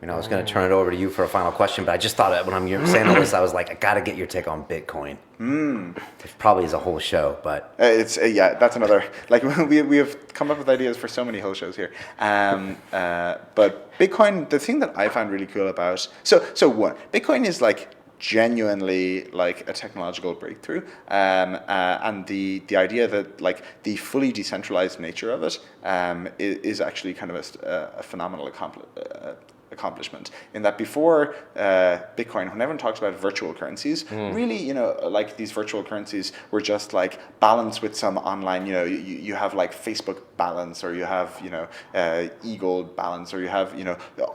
I was going to turn it over to you for a final question, but I just thought when I'm saying all this, I was like, I got to get your take on Bitcoin. It probably is a whole show, but it's that's another, like we have come up with ideas for so many whole shows here. But Bitcoin, the thing that I find really cool about, so one, Bitcoin is like genuinely like a technological breakthrough, and the idea that like the fully decentralized nature of it is actually kind of a phenomenal accomplishment, in that before Bitcoin, when everyone talks about virtual currencies, really, like these virtual currencies were just like balanced with some online, you have like Facebook balance, or you have, eGold balance, or you have,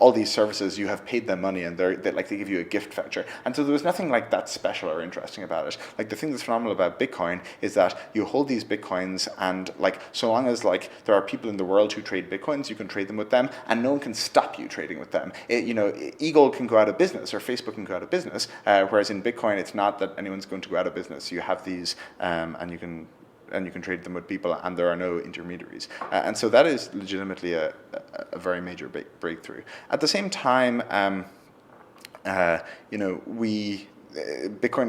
all these services, you have paid them money and they give you a gift voucher. And so there was nothing like that special or interesting about it. Like the thing that's phenomenal about Bitcoin is that you hold these Bitcoins, and like, so long as like there are people in the world who trade Bitcoins, you can trade them with them, and no one can stop you trading with them. eGold can go out of business, or Facebook can go out of business, whereas in Bitcoin, it's not that anyone's going to go out of business. You have these, and you can trade them with people, and there are no intermediaries. And so that is legitimately a very major breakthrough. At the same time, Bitcoin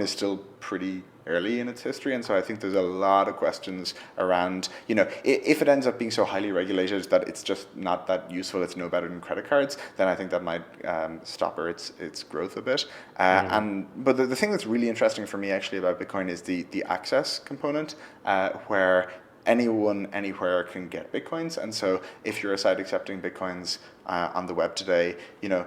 is still pretty early in its history, and so I think there's a lot of questions around, if it ends up being so highly regulated that it's just not that useful, it's no better than credit cards, then I think that might stopper its growth a bit. But the thing that's really interesting for me actually about Bitcoin is the access component, where anyone anywhere can get Bitcoins. And so if you're a site accepting Bitcoins on the web today, you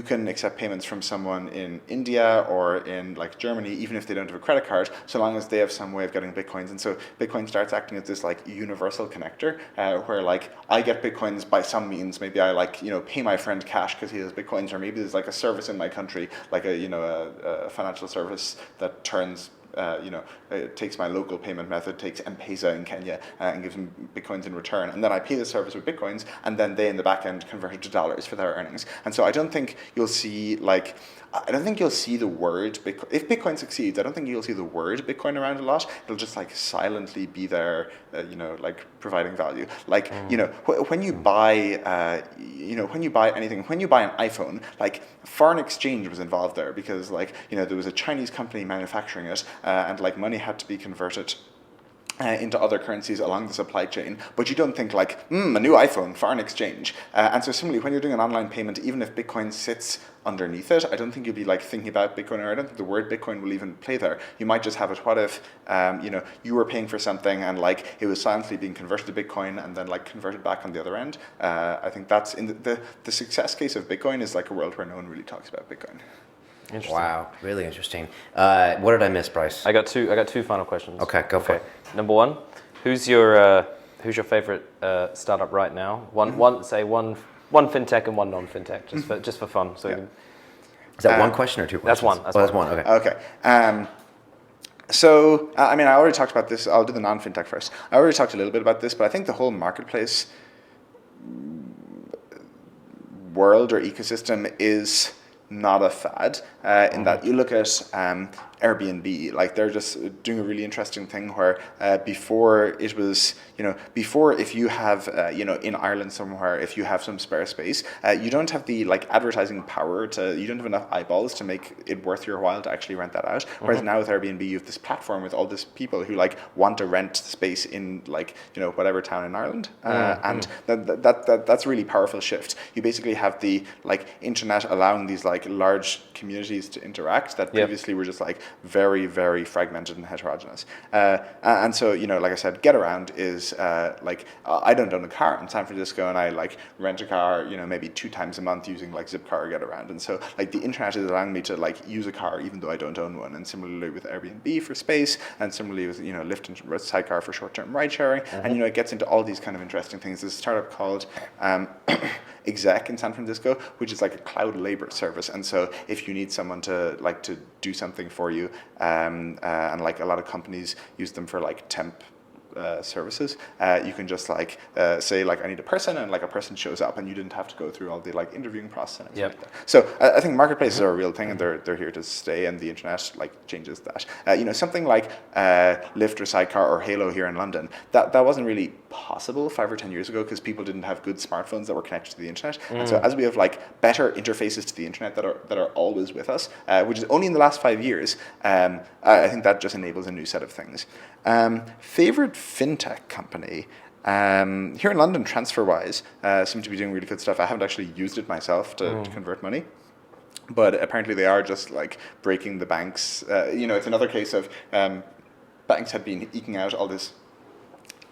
can accept payments from someone in India or in like Germany, even if they don't have a credit card, so long as they have some way of getting Bitcoins. And so Bitcoin starts acting as this like universal connector, where like I get Bitcoins by some means. Maybe I like, pay my friend cash because he has Bitcoins, or maybe there's like a service in my country, like a financial service that turns it takes my local payment method, takes M-Pesa in Kenya, and gives them Bitcoins in return. And then I pay the service with Bitcoins, and then they in the back end convert it to dollars for their earnings. And so I don't think you'll see, like, I don't think you'll see the word Bitcoin. If Bitcoin succeeds, I don't think you'll see the word Bitcoin around a lot. It'll just like silently be there, like providing value. Like, when you buy, when you buy anything, when you buy an iPhone, like foreign exchange was involved there because like, there was a Chinese company manufacturing it and like money had to be converted into other currencies along the supply chain, but you don't think like, a new iPhone, foreign exchange. And so similarly, when you're doing an online payment, even if Bitcoin sits underneath it, I don't think you'll be like thinking about Bitcoin, or I don't think the word Bitcoin will even play there. You might just have it, what if, you were paying for something and like it was silently being converted to Bitcoin and then like converted back on the other end. I think that's in the success case of Bitcoin is like a world where no one really talks about Bitcoin. Wow, really interesting. What did I miss, Bryce? I got two final questions. Okay, go for it. Number one, who's your favorite startup right now? One fintech and one non-fintech, just for fun. So is that one question or two questions? That's one. Okay. Okay. So, I already talked about this. I'll do the non-fintech first. I already talked a little bit about this, but I think the whole marketplace world or ecosystem is not a fad in that you look at Airbnb, like they're just doing a really interesting thing where before it was, before if you have, in Ireland somewhere, if you have some spare space, you don't have the like advertising power you don't have enough eyeballs to make it worth your while to actually rent that out. Whereas now with Airbnb, you have this platform with all these people who like want to rent space in like, whatever town in Ireland. And that's a really powerful shift. You basically have the like internet allowing these like large communities to interact that previously were just like very, very fragmented and heterogeneous. And so, like I said, Get Around is I don't own a car in San Francisco, and I like rent a car, maybe 2 times a month using like Zipcar or Get Around. And so like the internet is allowing me to like use a car even though I don't own one. And similarly with Airbnb for space, and similarly with, Lyft and Sidecar for short-term ride sharing. And, it gets into all these kind of interesting things. There's a startup called Exec in San Francisco, which is like a cloud labor service. And so if you need someone to do something for you, and like a lot of companies use them for like temp services, you can just like say like I need a person, and like a person shows up, and you didn't have to go through all the like interviewing process and everything like that. So I think marketplaces are a real thing, and they're here to stay, and the internet like changes that. Something like Lyft or Sidecar or Halo here in London, that wasn't really possible 5 or 10 years ago because people didn't have good smartphones that were connected to the internet. And so as we have like better interfaces to the internet that are always with us, which is only in the last 5 years, I think that just enables a new set of things. Favorite fintech company? Here in London, TransferWise seem to be doing really good stuff. I haven't actually used it myself to convert money, but apparently they are just like breaking the banks. It's another case of banks have been eking out all this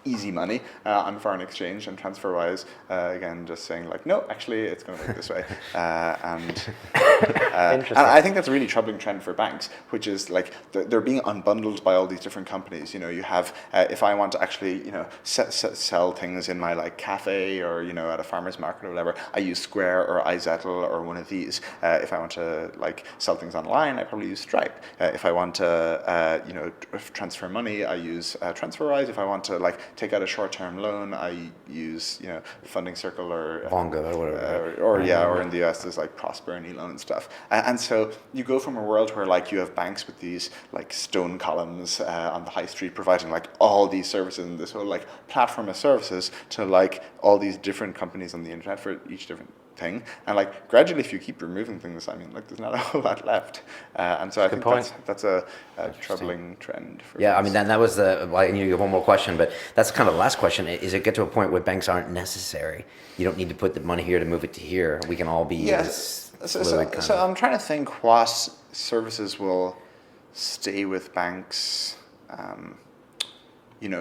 easy money on foreign exchange, and TransferWise again just saying like, no, actually it's going to work this way, and I think that's a really troubling trend for banks, which is like they're being unbundled by all these different companies. You have if I want to actually sell things in my like cafe or at a farmer's market or whatever, I use Square or iZettle or one of these. If I want to like sell things online, I probably use Stripe. If I want to transfer money, I use TransferWise. If I want to like take out a short-term loan, I use Funding Circle or Bongo or whatever. Or in the US there's like Prosper and Elon and stuff. And so you go from a world where like you have banks with these like stone columns on the high street providing like all these services and this whole like platform of services to like all these different companies on the internet for each different thing. And like gradually, if you keep removing things, like there's not a whole lot left. And so I think that's a troubling trend. Yeah, I mean, that was I need to get one more question, but that's kind of the last question. Is it get to a point where banks aren't necessary? You don't need to put the money here to move it to here. We can all be So I'm trying to think what services will stay with banks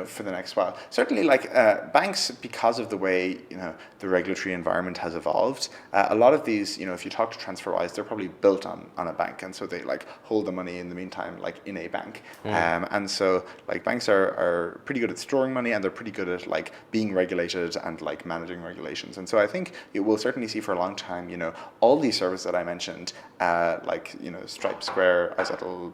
for the next while. Certainly, like banks, because of the way the regulatory environment has evolved, a lot of these, if you talk to TransferWise, they're probably built on a bank, and so they like hold the money in the meantime, like in a bank. And so like banks are pretty good at storing money, and they're pretty good at like being regulated and like managing regulations. And so I think it will certainly see for a long time, all these services that I mentioned, like Stripe, Square, iZettle,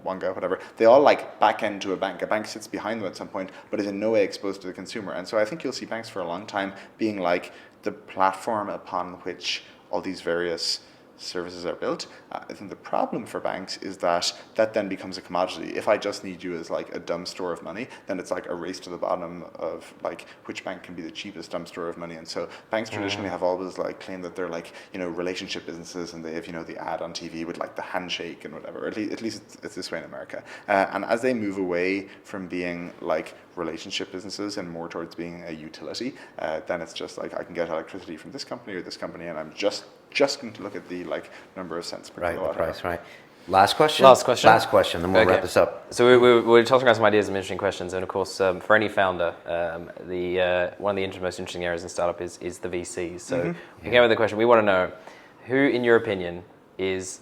Wonga, whatever, they all like back end to a bank. A bank sits behind them at some point, but is in no way exposed to the consumer. And so I think you'll see banks for a long time being like the platform upon which all these various services are built. I think the problem for banks is that then becomes a commodity. If I just need you as like a dumb store of money, then it's like a race to the bottom of like which bank can be the cheapest dumb store of money. And so banks traditionally have always like claimed that they're like, relationship businesses, and they have, the ad on TV with like the handshake and whatever. At least it's this way in America. And as they move away from being like relationship businesses and more towards being a utility, then it's just like I can get electricity from this company or this company, and I'm just going to look at the like number of cents per kilowatt. The price, right. Last question, then we'll wrap this up. So we're tossing around some ideas, some interesting questions, and of course, for any founder, one of the most interesting areas in startup is the VCs. So we came with the question, we want to know, who in your opinion is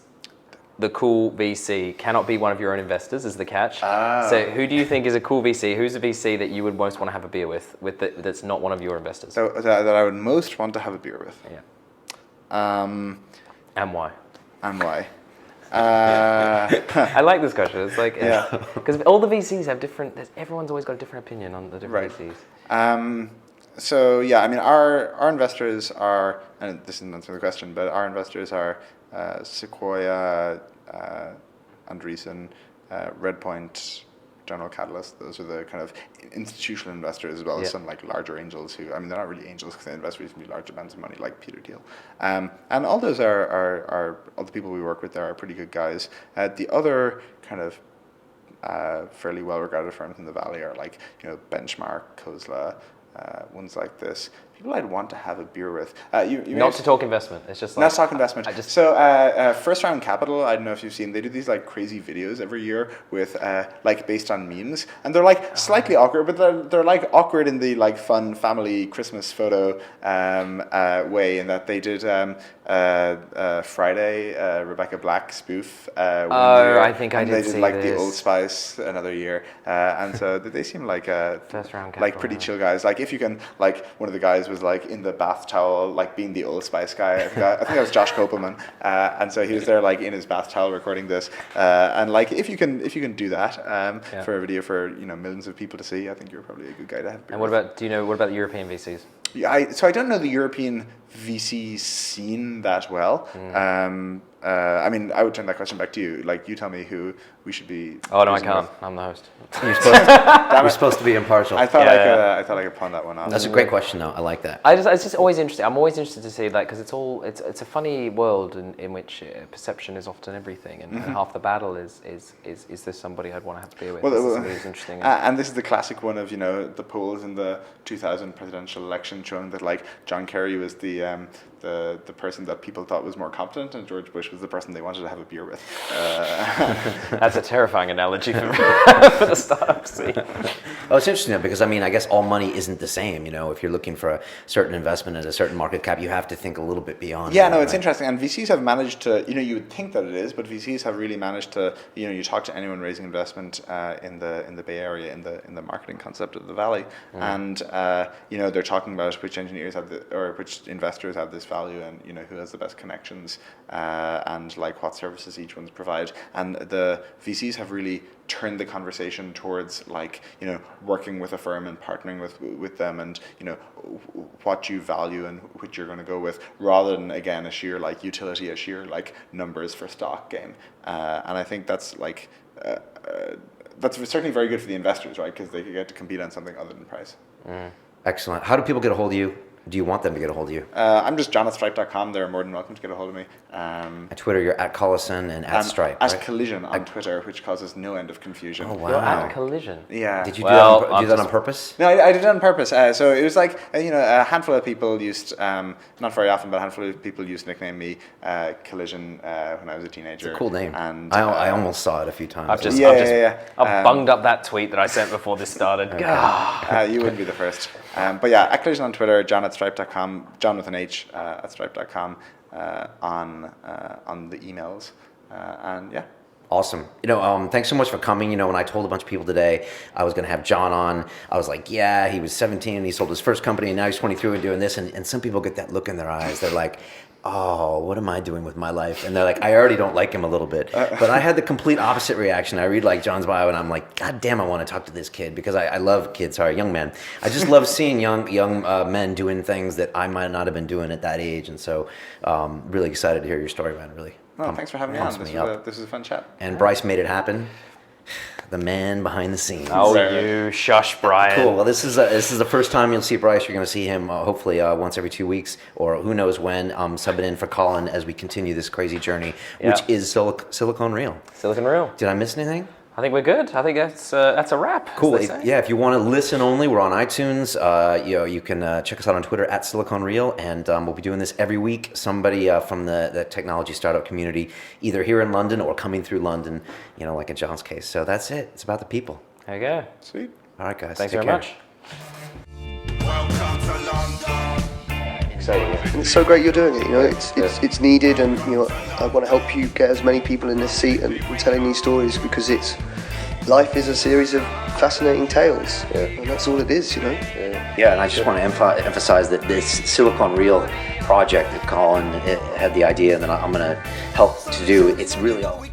the cool VC? Cannot be one of your own investors is the catch. So who do you think is a cool VC? Who's a VC that you would most want to have a beer with that's not one of your investors? So that I would most want to have a beer with. Yeah. And why? I like this question. It's like, because all the VCs have different. Everyone's always got a different opinion on the different VCs. So yeah, I mean, our investors are, and this isn't answering the question, but our investors are Sequoia, Andreessen, Redpoint, General Catalyst. Those are the kind of institutional investors, as well as some like larger angels who, I mean, they're not really angels because they invest reasonably large amounts of money, like Peter Thiel. And all those are all the people we work with there are pretty good guys. The other kind of fairly well-regarded firms in the Valley are like, Benchmark, Kozla, ones like this. People I'd want to have a beer with. Not to talk investment. It's just like not to talk investment. First Round Capital. I don't know if you've seen. They do these like crazy videos every year with like based on memes, and they're like slightly awkward, but they're like awkward in the like fun family Christmas photo way. In that they did Friday Rebecca Black spoof. One year, I think I did see They did like this. the Old Spice another year, and so they seem like First Round Capital, like pretty chill guys. Like if you can, like one of the guys was like in the bath towel, like being the Old Spice guy. I think that was Josh Kopelman, and so he was there like in his bath towel recording this. And like if you can do that for a video for millions of people to see, I think you're probably a good guy to have. And what about the European VCs? Yeah, so I don't know the European VC scene that well. I mean, I would turn that question back to you. Like, you tell me who we should be. Oh no, I can't. I'm the host. You're supposed to be impartial. I thought I could pawn that one off. That's a great question, though. I like that. It's just always interesting. I'm always interested to see that because it's a funny world in which perception is often everything, and half the battle is there somebody I'd want to have to be with? Is somebody who's interesting? And this is the classic one of the polls in the 2000 presidential election showing that like John Kerry was the person that people thought was more competent, and George Bush was the person they wanted to have a beer with. That's a terrifying analogy for the startup scene. Oh, it's interesting though, because I mean, I guess all money isn't the same. If you're looking for a certain investment at a certain market cap, you have to think a little bit beyond. Yeah, no, it's interesting, and VCs have managed to. You would think that it is, but VCs have really managed to. You talk to anyone raising investment in the Bay Area, in the marketing concept of the Valley, and they're talking about which engineers have which investors have this value, and who has the best connections, and like what services each one's provide, and the VCs have really turned the conversation towards like working with a firm and partnering with them, and what you value and which you're going to go with, rather than again a sheer like utility, a sheer like numbers for stock game, and I think that's like that's certainly very good for the investors, right? Because they get to compete on something other than price. Excellent. How do people get a hold of you? Do you want them to get a hold of you? I'm just john@stripe.com. They're more than welcome to get a hold of me. At Twitter, you're at Collison and at Stripe, at right? Collision on Twitter, which causes no end of confusion. Oh, wow. You're at Collision. Yeah. Did you do that on purpose? No, I did it on purpose. So it was like, a handful of people used, not very often, but a handful of people used to nickname me Collision when I was a teenager. It's a cool name. And I almost saw it a few times. I've bunged up that tweet that I sent before this started. You wouldn't be the first. But yeah, at Collision on Twitter, john@stripe.com, John with an H at stripe.com on the emails. And yeah. Awesome. Thanks so much for coming. When I told a bunch of people today I was going to have John on, I was like, yeah, he was 17 and he sold his first company and now he's 23 and doing this. And some people get that look in their eyes. They're like, oh, what am I doing with my life? And they're like, I already don't like him a little bit. But I had the complete opposite reaction. I read like John's bio and I'm like, God damn, I want to talk to this kid because I love kids, young men. I just love seeing young men doing things that I might not have been doing at that age. And so really excited to hear your story, man, really. No, thanks for having me on. This was a fun chat. And Bryce made it happen. The man behind the scenes. Oh, you shush, Brian. Cool. Well, this is the first time you'll see Bryce. You're going to see him hopefully once every 2 weeks, or who knows when. Subbing in for Colin as we continue this crazy journey, which is Silicon Real. Silicon Real. Did I miss anything? I think we're good. I think that's a wrap. Cool. If you want to listen only, we're on iTunes. You can check us out on Twitter at Silicon Real, and we'll be doing this every week. Somebody from the technology startup community, either here in London or coming through London, like in John's case. So that's it. It's about the people. There you go. Sweet. All right, guys. Thanks Take very care. much. Welcome to London. And it's so great you're doing it. It's needed, and I want to help you get as many people in this seat and telling these stories, because life is a series of fascinating tales, and that's all it is. Yeah, and I just want to emphasize that this Silicon Real project that Colin had the idea, and that I'm going to help to do. It's really all.